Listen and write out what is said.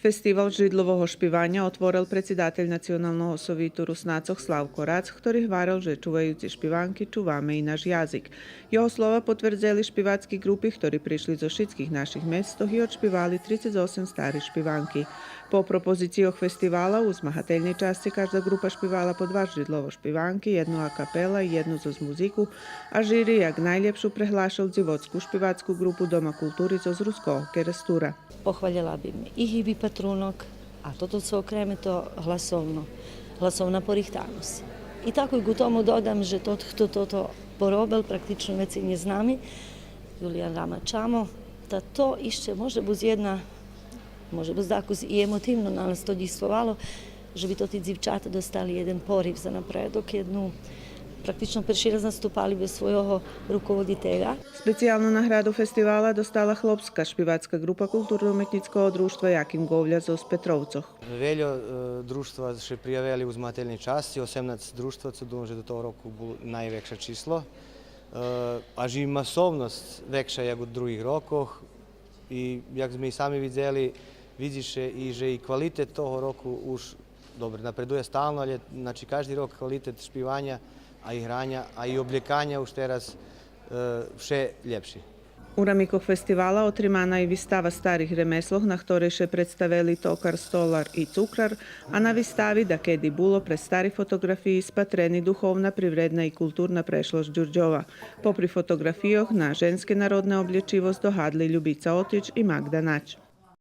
Festival židlového špivanja otvoril predsjedatelj Nacionalnog sovitu Rusnacoh Slavko Rac, ktorý hvaril, že čuvajući špivanky čuvame i naš jazik. Jeho slova potvrdzeli špivacki grupi, ktorí prišli zo všetkých našich mestoh i odšpivali 38 starých špivanky. Po propozicioh festivala u zmahateljnej časti každá grupa špivala po 2 židlovo špivanky, jednu a kapela i jednu zo muziku, a žiri jak najljepšu prehlášal dzivotsku špivacku grupu Doma kulturi z Ruskog Kerestura. Pohvaljala bi me i Hibi Patrunok, a toto se okремето гласовна порихтаност. И тако и го тому додам, že тот, хто toto porobil, praktično veci не знами, Julian Ramachamo, da to іще може бути jedna, може бути якось і емотивно на нас то дійствувало, že bi to ti dівчата dostali jeden poriv za napredok, jednu praktično перший раз наступали без свого руководителя. Specijalnu nagradu festivala dostala Hlopska špivacka grupa kulturno-umetnickого društva Jakim Govlja z Petrovcoh. Велjo društva še prijavili v zmateljni časti, 18 društvaca, думаю, že do toho roku було najvekše číslo. Аж і масовність векша, як у других роках. І, як ми самі видели, видіше, і že i kvalitet toho roku už dobro napreduje stalno, ali znači každý rok kvalitet špivanja, a i hranja, a i obljekanja už teraz še ljepši. U ramikoh festivala otrimana i vistava starih remesloh, na ktorej še predstavili tokar, stolar i cukrar, a na vistavi da kedi bulo pre stari fotografiji spatreni duhovna, privredna i kulturna prešlost Đurđova. Popri fotografijoh na ženske narodne oblječivost dohadli Ljubica Otić i Magda Nać.